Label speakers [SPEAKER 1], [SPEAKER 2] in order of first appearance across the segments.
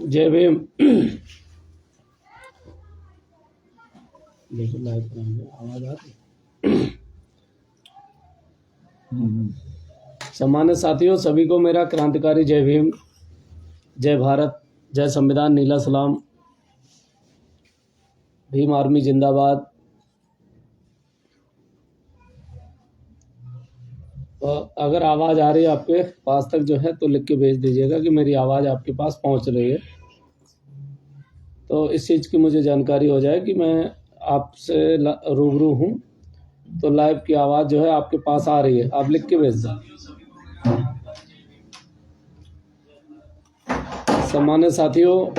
[SPEAKER 1] जय भीम। देखो लाइव करेंगे, आवाज आ रही। सम्मानित साथियों, सभी को मेरा क्रांतिकारी जय भीम, जय भारत, जय संविधान, नीला सलाम, भीम आर्मी जिंदाबाद। अगर आवाज़ आ रही है आपके पास तक जो है तो लिख के भेज दीजिएगा कि मेरी आवाज़ आपके पास पहुंच रही है, तो इस चीज़ की मुझे जानकारी हो जाए कि मैं आपसे रूबरू हूं, तो लाइव की आवाज़ जो है आपके पास आ रही है। आप लिख के भेज दें। सम्मानित साथियों,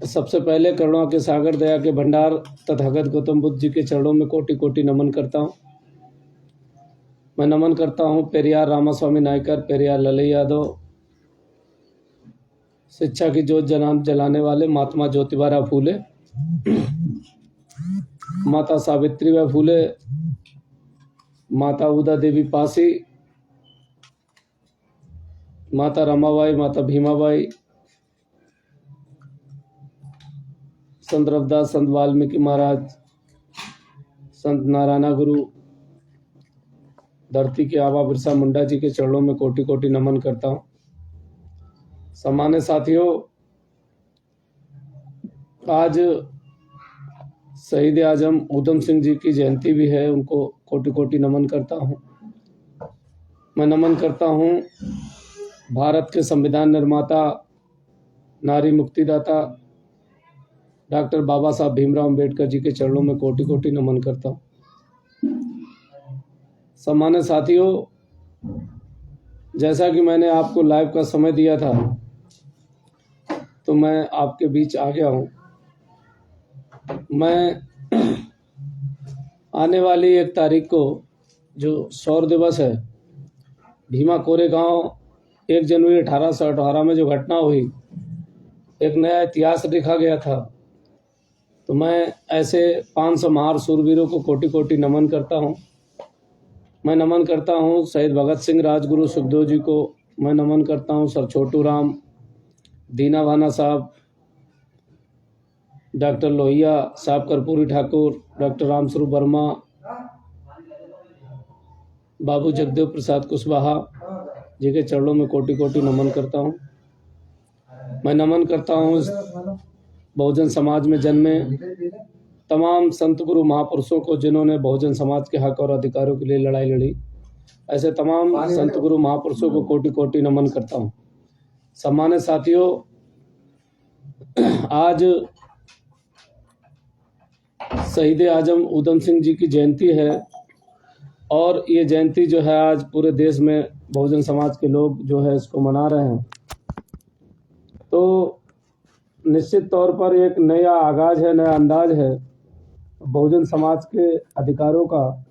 [SPEAKER 1] सबसे पहले करुणा के सागर, दया के भंडार तथागत गौतम बुद्ध जी के चरणों में कोटि कोटि नमन करता हूँ। मैं नमन करता हूँ पेरियार रामास्वामी नायकर, पेरियार ललई यादव, शिक्षा की जोत जलाने वाले महात्मा ज्योतिबा फूले, माता सावित्रीबाई फूले, माता उदा देवी पासी, माता रमाबाई, माता भीमाबाई, संत रविदास, संत वाल्मीकि महाराज, संत नारायण गुरु, धरती के आबा बिरसा मुंडा जी के चरणों में कोटि कोटि नमन करता हूँ। सम्मानित साथियों, आज शहीद आजम उधम सिंह जी की जयंती भी है, उनको कोटि कोटि नमन करता हूँ। मैं नमन करता हूँ भारत के संविधान निर्माता, नारी मुक्तिदाता डॉक्टर बाबा साहब भीमराव अंबेडकर जी के चरणों में कोटि कोटि नमन करता हूँ। सम्मानित साथियों, जैसा कि मैंने आपको लाइव का समय दिया था तो मैं आपके बीच आ गया हूँ। मैं आने वाली 1 तारीख को जो शौर्य दिवस है, भीमा कोरेगांव 1 जनवरी 1818 में जो घटना हुई, एक नया इतिहास लिखा गया था, तो मैं ऐसे 500 महार सूरवीरों को कोटि कोटि नमन करता हूँ। मैं नमन करता हूँ शहीद भगत सिंह, राजगुरु सुखदेव जी को। मैं नमन करता हूँ सर छोटू राम, दीना भाना साहब, डॉक्टर लोहिया साहब, कर्पूरी ठाकुर, डॉक्टर राम स्वरूप वर्मा, बाबू जगदेव प्रसाद कुशवाहा जी के चरणों में कोटि कोटि नमन करता हूँ। मैं नमन करता हूँ बहुजन समाज में जन्मे तमाम संत गुरु महापुरुषों को, जिन्होंने बहुजन समाज के हक और अधिकारों के लिए लड़ाई लड़ी। ऐसे तमाम संत गुरु महापुरुषों को कोटि कोटि नमन करता हूँ। सम्मानित साथियों, आज शहीद आजम उधम सिंह जी की जयंती है और ये जयंती जो है आज पूरे देश में बहुजन समाज के लोग जो है इसको मना रहे हैं। तो निश्चित तौर पर एक नया आगाज है, नया अंदाज है बहुजन समाज के अधिकारों का।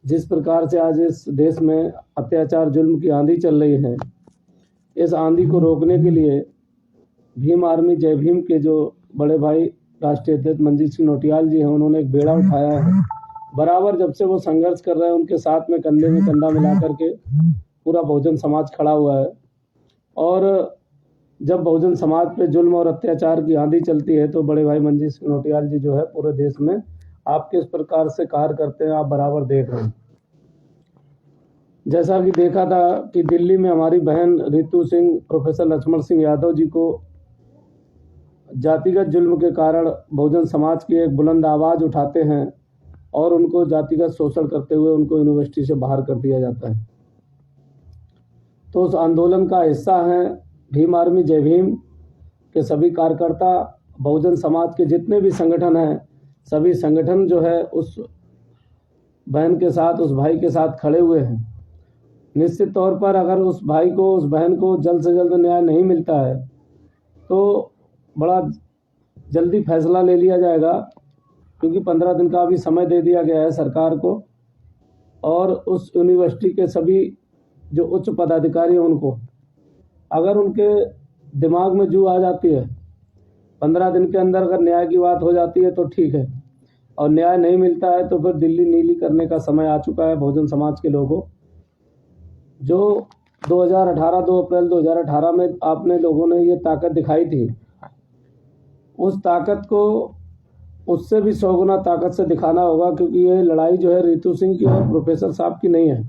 [SPEAKER 1] जिस प्रकार से आज इस देश में अत्याचार जुल्म की आंधी चल रही है, इस आंधी को रोकने के लिए भीम आर्मी जय भीम के जो बड़े भाई राष्ट्रीय अध्यक्ष मनजीत सिंह नौटियाल जी हैं, उन्होंने एक बेड़ा उठाया है। बराबर जब से वो संघर्ष कर रहे हैं, उनके साथ में कंधे में कंधा मिला करके पूरा बहुजन समाज खड़ा हुआ है। और जब बहुजन समाज पे जुल्म और अत्याचार की आंधी चलती है तो बड़े भाई मनजीत सिंह नौटियाल जी जो है पूरे देश में आप किस प्रकार से कार्य करते हैं, आप बराबर देख रहे हैं। जैसा कि देखा था कि दिल्ली में हमारी बहन रितु सिंह, प्रोफेसर लक्ष्मण सिंह यादव जी को जातिगत जुल्म के कारण बहुजन समाज की एक बुलंद आवाज उठाते हैं और उनको जातिगत शोषण करते हुए उनको यूनिवर्सिटी से बाहर कर दिया जाता है। तो उस आंदोलन का हिस्सा हैं भीम आर्मी जय भीम के सभी कार्यकर्ता, बहुजन समाज के जितने भी संगठन हैं, सभी संगठन जो है उस बहन के साथ, उस भाई के साथ खड़े हुए हैं। निश्चित तौर पर अगर उस भाई को, उस बहन को जल्द से जल्द न्याय नहीं मिलता है तो बड़ा जल्दी फैसला ले लिया जाएगा, क्योंकि 15 दिन का अभी समय दे दिया गया है सरकार को। और उस यूनिवर्सिटी के सभी जो उच्च पदाधिकारी हैं, उनको अगर उनके दिमाग में जू आ जाती है, 15 दिन के अंदर अगर न्याय की बात हो जाती है तो ठीक है, और न्याय नहीं मिलता है तो फिर दिल्ली नीली करने का समय आ चुका है बहुजन समाज के लोगों। जो 2018 2 अप्रैल 2018 में आपने लोगों ने ये ताकत दिखाई थी, उस ताकत को उससे भी 100 गुना ताकत से दिखाना होगा, क्योंकि ये लड़ाई जो है रितु सिंह की और प्रोफेसर साहब की नहीं है।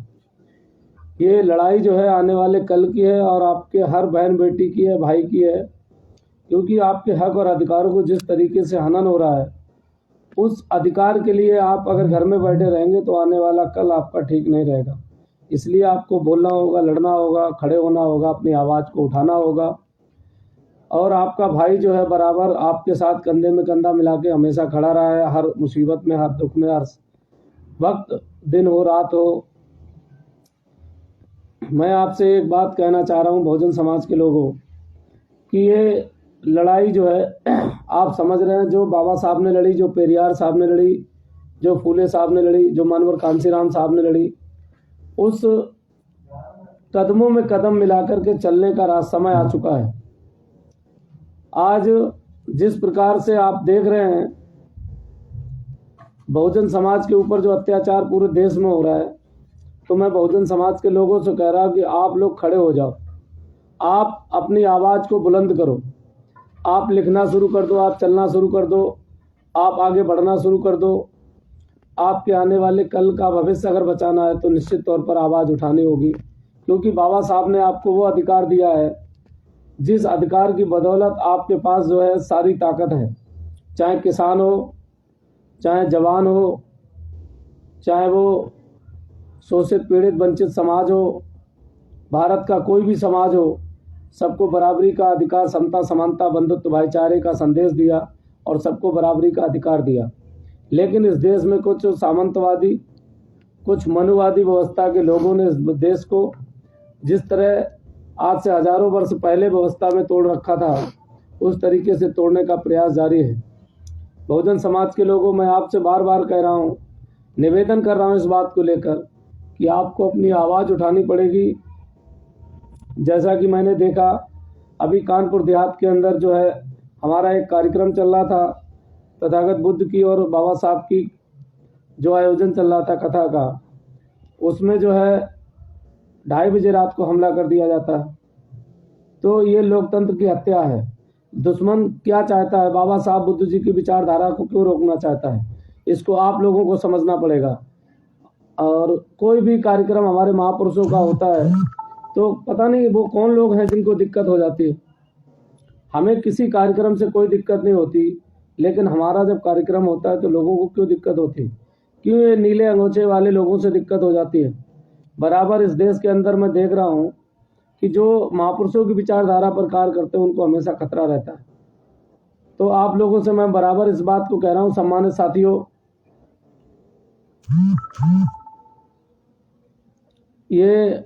[SPEAKER 1] ये लड़ाई जो है आने वाले कल की है और आपके हर बहन बेटी की है, भाई की है, क्योंकि आपके हक और अधिकारों को जिस तरीके से हनन हो रहा है, उस अधिकार के लिए आप अगर घर में बैठे रहेंगे तो आने वाला कल आपका ठीक नहीं रहेगा। इसलिए आपको बोलना होगा, लड़ना होगा, खड़े होना होगा, अपनी आवाज़ को उठाना होगा। और आपका भाई जो है बराबर आपके साथ कंधे में कंधा मिला के हमेशा खड़ा रहा है, हर मुसीबत में, हर दुख में, हर वक्त, दिन हो रात हो। मैं आपसे एक बात कहना चाह रहा हूँ बहुजन समाज के लोगों, कि ये लड़ाई जो है आप समझ रहे हैं, जो बाबा साहब ने लड़ी, जो पेरियार साहब ने लड़ी, जो फूले साहब ने लड़ी, जो मनोहर कांशीराम साहब ने लड़ी, उस कदमों में कदम मिलाकर के चलने का समय आ चुका है। आज जिस प्रकार से आप देख रहे हैं बहुजन समाज के ऊपर जो अत्याचार पूरे देश में हो रहा है, तो मैं बहुजन समाज के लोगों से कह रहा हूं कि आप लोग खड़े हो जाओ, आप अपनी आवाज़ को बुलंद करो, आप लिखना शुरू कर दो, आप चलना शुरू कर दो, आप आगे बढ़ना शुरू कर दो। आपके आने वाले कल का भविष्य अगर बचाना है तो निश्चित तौर पर आवाज़ उठानी होगी, क्योंकि बाबा साहब ने आपको वो अधिकार दिया है जिस अधिकार की बदौलत आपके पास जो है सारी ताकत है। चाहे किसान हो, चाहे जवान हो, चाहे वो शोषित पीड़ित वंचित समाज हो, भारत का कोई भी समाज हो, सबको बराबरी का अधिकार, समता, समानता, बंधुत्व, भाईचारे का संदेश दिया और सबको बराबरी का अधिकार दिया। लेकिन इस देश में कुछ सामंतवादी, कुछ मनुवादी व्यवस्था के लोगों ने इस देश को जिस तरह आज से हजारों वर्ष पहले व्यवस्था में तोड़ रखा था, उस तरीके से तोड़ने का प्रयास जारी है। बहुजन समाज के लोगों, मैं आपसे बार बार कह रहा हूँ, निवेदन कर रहा हूँ इस बात को लेकर कि आपको अपनी आवाज़ उठानी पड़ेगी। जैसा कि मैंने देखा अभी कानपुर देहात के अंदर जो है हमारा एक कार्यक्रम चल रहा था, तथागत बुद्ध की और बाबा साहब की जो आयोजन चल रहा था कथा का, उसमें जो है 2:30 बजे रात को हमला कर दिया जाता है। तो ये लोकतंत्र की हत्या है। दुश्मन क्या चाहता है, बाबा साहब बुद्ध जी की विचारधारा को क्यों रोकना चाहता है, इसको आप लोगों को समझना पड़ेगा। और कोई भी कार्यक्रम हमारे महापुरुषों का होता है तो पता नहीं वो कौन लोग हैं जिनको दिक्कत हो जाती है। हमें किसी कार्यक्रम से कोई दिक्कत नहीं होती, लेकिन हमारा जब कार्यक्रम होता है तो लोगों को क्यों दिक्कत होती है, क्यों ये नीले अंगोछे वाले लोगों से दिक्कत हो जाती है। बराबर इस देश के अंदर मैं देख रहा हूँ कि जो महापुरुषों की विचारधारा पर कार्य करते हैं उनको हमेशा खतरा रहता है। तो आप लोगों से मैं बराबर इस बात को कह रहा हूँ, सम्मानित साथियों, ये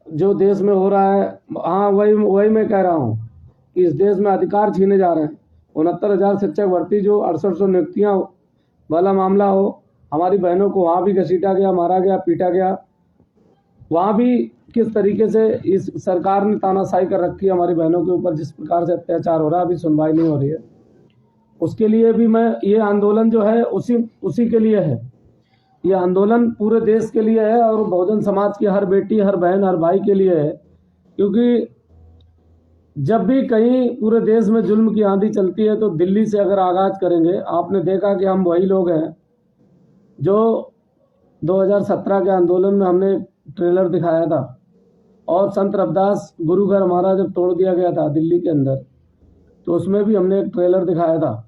[SPEAKER 1] जो देश में हो रहा है, हाँ वही मैं कह रहा हूँ कि इस देश में अधिकार छीने जा रहे हैं। 69,000 शिक्षक भर्ती जो 6800 नियुक्तियाँ वाला मामला हो, हमारी बहनों को वहाँ भी घसीटा गया, मारा गया, पीटा गया। वहाँ भी किस तरीके से इस सरकार ने तानाशाही कर रखी है हमारी बहनों के ऊपर, जिस प्रकार से अत्याचार हो रहा है, अभी सुनवाई नहीं हो रही है। उसके लिए भी मैं, ये आंदोलन जो है उसी के लिए है। ये आंदोलन पूरे देश के लिए है और बहुजन समाज की हर बेटी, हर बहन, हर भाई के लिए है। क्योंकि जब भी कहीं पूरे देश में जुल्म की आंधी चलती है तो दिल्ली से अगर आगाज करेंगे, आपने देखा कि हम वही लोग हैं जो 2017 के आंदोलन में हमने ट्रेलर दिखाया था, और संत रविदास गुरु घर हमारा जब तोड़ दिया गया था दिल्ली के अंदर, तो उसमें भी हमने एक ट्रेलर दिखाया था।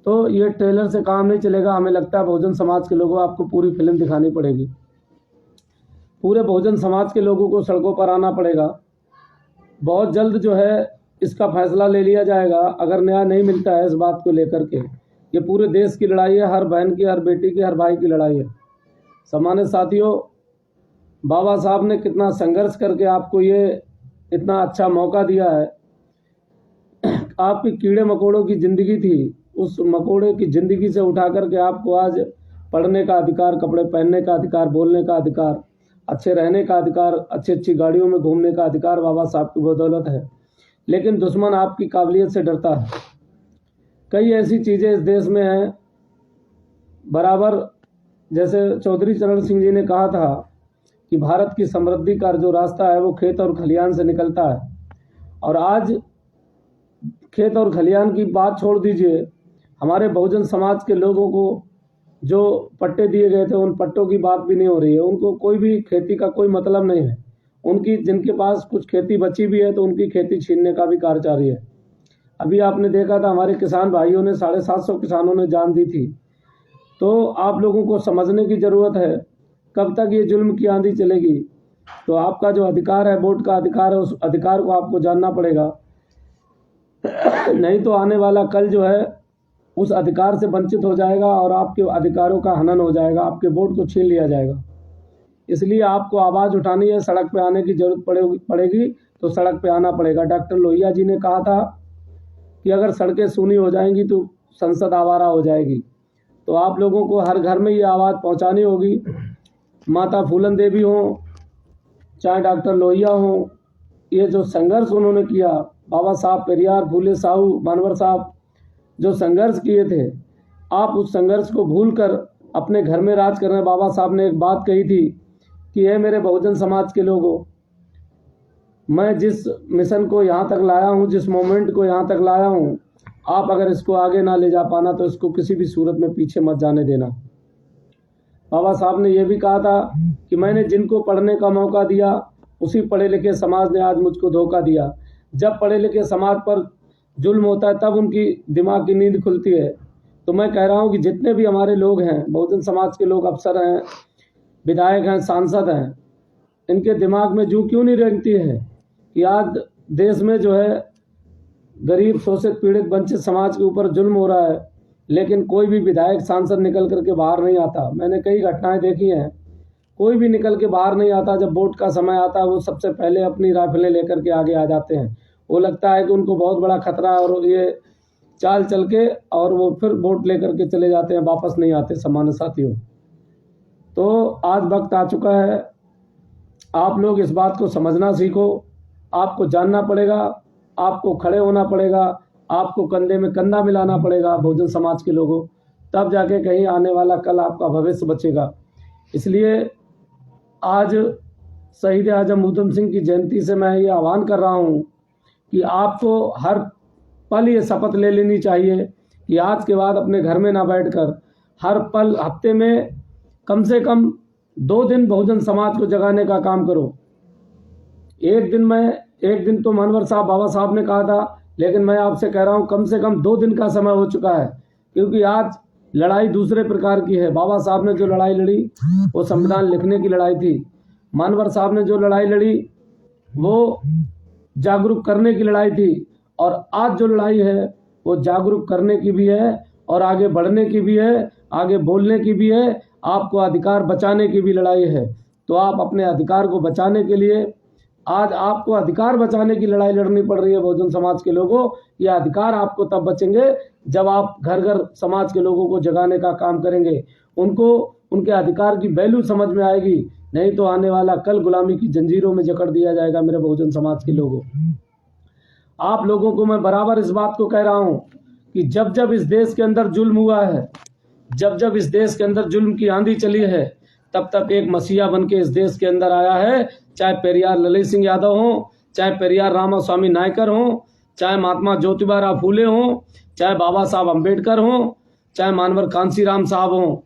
[SPEAKER 1] तो ये ट्रेलर से काम नहीं चलेगा। हमें लगता है बहुजन समाज के लोगों, आपको पूरी फिल्म दिखानी पड़ेगी। पूरे बहुजन समाज के लोगों को सड़कों पर आना पड़ेगा। बहुत जल्द जो है इसका फैसला ले लिया जाएगा। अगर न्याय नहीं मिलता है इस बात को लेकर के, ये पूरे देश की लड़ाई है, हर बहन की, हर बेटी की, हर भाई की लड़ाई है। सम्मानित साथियों, बाबा साहब ने कितना संघर्ष करके आपको ये इतना अच्छा मौका दिया है। आपकी कीड़े मकोड़ों की ज़िंदगी थी, उस मकोड़े की ज़िंदगी से उठा करके आपको आज पढ़ने का अधिकार, कपड़े पहनने का अधिकार, बोलने का अधिकार, अच्छे रहने का अधिकार, अच्छी अच्छी गाड़ियों में घूमने का अधिकार बाबा साहब की बदौलत है। लेकिन दुश्मन आपकी काबिलियत से डरता है। कई ऐसी चीज़ें इस देश में हैं, बराबर जैसे चौधरी चरण सिंह जी ने कहा था कि भारत की समृद्धि का जो रास्ता है वो खेत और खलिहान से निकलता है। और आज खेत और खलिहान की बात छोड़ दीजिए, हमारे बहुजन समाज के लोगों को जो पट्टे दिए गए थे उन पट्टों की बात भी नहीं हो रही है। उनको कोई भी खेती का कोई मतलब नहीं है। उनकी जिनके पास कुछ खेती बची भी है तो उनकी खेती छीनने का भी कार्य जारी है। अभी आपने देखा था हमारे किसान भाइयों ने 750 किसानों ने जान दी थी। तो आप लोगों को समझने की ज़रूरत है, कब तक ये जुल्म की आंधी चलेगी। तो आपका जो अधिकार है, वोट का अधिकार है, उस अधिकार को आपको जानना पड़ेगा। नहीं तो आने वाला कल जो है उस अधिकार से वंचित हो जाएगा और आपके अधिकारों का हनन हो जाएगा, आपके वोट को छीन लिया जाएगा। इसलिए आपको आवाज़ उठानी है, सड़क पे आने की जरूरत पड़ेगी तो सड़क पे आना पड़ेगा। डॉक्टर लोहिया जी ने कहा था कि अगर सड़कें सूनी हो जाएंगी तो संसद आवारा हो जाएगी। तो आप लोगों को हर घर में ये आवाज़ पहुंचानी होगी। माता फूलन देवी हों, चाहे डॉक्टर लोहिया हों, ये जो संघर्ष उन्होंने किया, बाबा साहब पेरियार, फूले साहू, मानवर साहब जो संघर्ष किए थे, आप उस संघर्ष को भूलकर अपने घर में राज कर रहे हैं। बाबा साहब ने एक बात कही थी कि ये मेरे बहुजन समाज के लोगों, मैं जिस मिशन को यहाँ तक लाया हूँ, जिस मोमेंट को यहाँ तक लाया हूँ, आप अगर इसको आगे ना ले जा पाना तो इसको किसी भी सूरत में पीछे मत जाने देना। बाबा साहब ने यह भी कहा था कि मैंने जिनको पढ़ने का मौका दिया उसी पढ़े लिखे समाज ने आज मुझको धोखा दिया। जब पढ़े लिखे समाज पर जुल्म होता है तब उनकी दिमाग की नींद खुलती है। तो मैं कह रहा हूँ कि जितने भी हमारे लोग हैं, बहुजन समाज के लोग, अफसर हैं, विधायक हैं, सांसद हैं, इनके दिमाग में जू क्यों नहीं रेंगती है कि आज देश में जो है गरीब, शोषित, पीड़ित, वंचित समाज के ऊपर जुल्म हो रहा है, लेकिन कोई भी विधायक, सांसद निकल करके बाहर नहीं आता। मैंने कई घटनाएं देखी हैं, कोई भी निकल के बाहर नहीं आता। जब वोट का समय आता है वो सबसे पहले अपनी राइफलें लेकर के आगे आ जाते हैं। वो लगता है कि उनको बहुत बड़ा खतरा है और ये चाल चल के और वो फिर वोट लेकर के चले जाते हैं, वापस नहीं आते। सामान्य साथियों, तो आज वक्त आ चुका है, आप लोग इस बात को समझना सीखो। आपको जानना पड़ेगा, आपको खड़े होना पड़ेगा, आपको कंधे में कंधा मिलाना पड़ेगा बहुजन समाज के लोगों, तब जाके कहीं आने वाला कल आपका भविष्य बचेगा। इसलिए आज शहीद आजम उधम सिंह की जयंती से मैं ये आह्वान कर रहा हूँ कि आपको हर पल ये शपथ ले लेनी चाहिए कि आज के बाद अपने घर में ना बैठकर हर पल, हफ्ते में कम से कम 2 दिन बहुजन समाज को जगाने का काम करो। एक दिन तो मानवर साहब, बाबा साहब ने कहा था, लेकिन मैं आपसे कह रहा हूँ कम से कम 2 दिन का समय हो चुका है, क्योंकि आज लड़ाई दूसरे प्रकार की है। बाबा साहब ने जो लड़ाई लड़ी वो संविधान लिखने की लड़ाई थी। मानवर साहब ने जो लड़ाई लड़ी वो जागरूक करने की लड़ाई थी, और आज जो लड़ाई है वो जागरूक करने की भी है और आगे बढ़ने की भी है, आगे बोलने की भी है, आपको अधिकार बचाने की भी लड़ाई है। तो आप अपने अधिकार को बचाने के लिए, आज आपको अधिकार बचाने की लड़ाई लड़नी पड़ रही है बहुजन समाज के लोगों। ये अधिकार आपको तब बचेंगे जब आप घर घर समाज के लोगों को जगाने का काम करेंगे, उनको उनके अधिकार की वैल्यू समझ में आएगी। नहीं तो आने वाला कल गुलामी की जंजीरों में जकड़ दिया जाएगा। मेरे बहुजन समाज के लोगों, आप लोगों को मैं बराबर इस बात को कह रहा हूं कि जब जब इस देश के अंदर जुल्म हुआ है, जब जब इस देश के अंदर जुल्म की आंधी चली है, तब तक एक मसीहा बन के इस देश के अंदर आया है। चाहे पेरियार ललित सिंह यादव हो, चाहे पेरियार रामास्वामी नायकर हो, चाहे महात्मा ज्योतिबा राव फूले हो, चाहे बाबा साहब अम्बेडकर हो, चाहे मानवर कांसीराम साहब हो,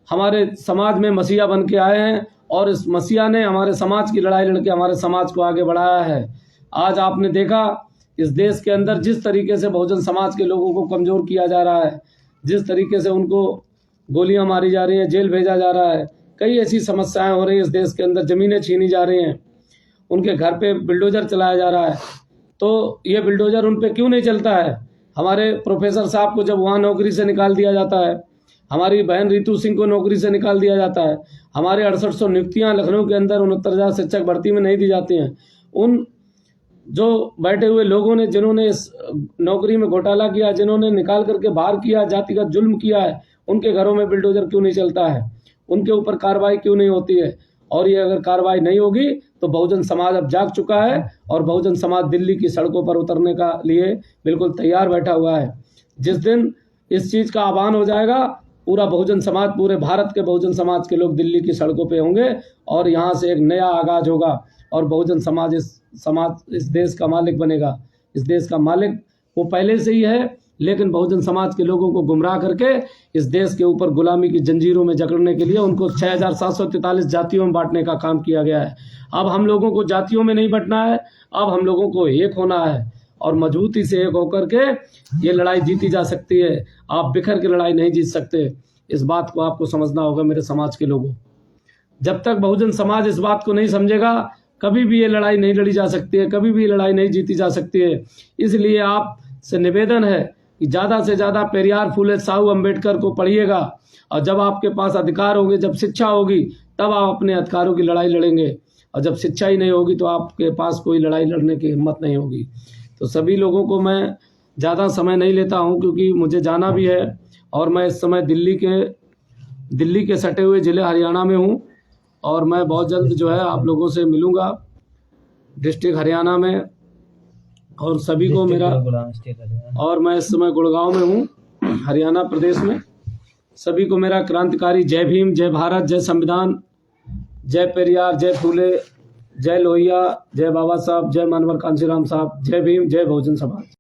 [SPEAKER 1] हमारे समाज में मसीहा बन के आए हैं और इस मसीहा ने हमारे समाज की लड़ाई लड़के हमारे समाज को आगे बढ़ाया है। आज आपने देखा इस देश के अंदर जिस तरीके से बहुजन समाज के लोगों को कमज़ोर किया जा रहा है, जिस तरीके से उनको गोलियां मारी जा रही हैं, जेल भेजा जा रहा है, कई ऐसी समस्याएं हो रही हैं इस देश के अंदर, ज़मीनें छीनी जा रही हैं, उनके घर पे बिल्डोजर चलाया जा रहा है। तो ये बिल्डोजर उन पे क्यों नहीं चलता है? हमारे प्रोफेसर साहब को जब वहाँ नौकरी से निकाल दिया जाता है, हमारी बहन रितु सिंह को नौकरी से निकाल दिया जाता है, हमारे 6800 नियुक्तियाँ लखनऊ के अंदर 69,000 शिक्षक भर्ती में नहीं दी जाती हैं, उन जो बैठे हुए लोगों ने, जिन्होंने इस नौकरी में घोटाला किया, जिन्होंने निकाल करके बाहर किया, जातिगत जुल्म किया है, उनके घरों में बिल्डोजर क्यों नहीं चलता है? उनके ऊपर कार्रवाई क्यों नहीं होती है? और ये अगर कार्रवाई नहीं होगी तो बहुजन समाज अब जाग चुका है और बहुजन समाज दिल्ली की सड़कों पर उतरने का लिए बिल्कुल तैयार बैठा हुआ है। जिस दिन इस चीज़ का आह्वान हो जाएगा, पूरा बहुजन समाज, पूरे भारत के बहुजन समाज के लोग दिल्ली की सड़कों पे होंगे और यहाँ से एक नया आगाज होगा और बहुजन समाज इस देश का मालिक बनेगा। इस देश का मालिक वो पहले से ही है, लेकिन बहुजन समाज के लोगों को गुमराह करके इस देश के ऊपर गुलामी की जंजीरों में जकड़ने के लिए उनको 6743 जातियों में बांटने का काम किया गया है। अब हम लोगों को जातियों में नहीं बंटना है, अब हम लोगों को एक होना है और मजबूती से एक होकर के ये लड़ाई जीती जा सकती है। आप बिखर के लड़ाई नहीं जीत सकते। इस बात को आपको समझना होगा मेरे समाज के लोगों। जब तक बहुजन समाज इस बात को नहीं समझेगा, कभी भी ये लड़ाई नहीं लड़ी जा सकती है, कभी भी ये लड़ाई नहीं जीती जा सकती है। इसलिए आपसे निवेदन है कि ज़्यादा से ज़्यादा पेरियार, फुले, साहू, अम्बेडकर को पढ़िएगा और जब आपके पास अधिकार होंगे, जब शिक्षा होगी, तब आप अपने अधिकारों की लड़ाई लड़ेंगे और जब शिक्षा ही नहीं होगी तो आपके पास कोई लड़ाई लड़ने की हिम्मत नहीं होगी। तो सभी लोगों को मैं ज़्यादा समय नहीं लेता हूं क्योंकि मुझे जाना भी है और मैं इस समय दिल्ली के सटे हुए ज़िले हरियाणा में हूं और मैं बहुत जल्द जो है आप लोगों से मिलूंगा डिस्ट्रिक्ट हरियाणा में। और सभी को मेरा, और मैं इस समय गुड़गांव में हूं हरियाणा प्रदेश में। सभी को मेरा क्रांतिकारी जय भीम, जय भारत, जय संविधान, जय पेरियार, जय फूले, जय लोहिया, जय बाबा साहब, जय मानवर कांशीराम साहब, जय भीम, जय बहुजन समाज।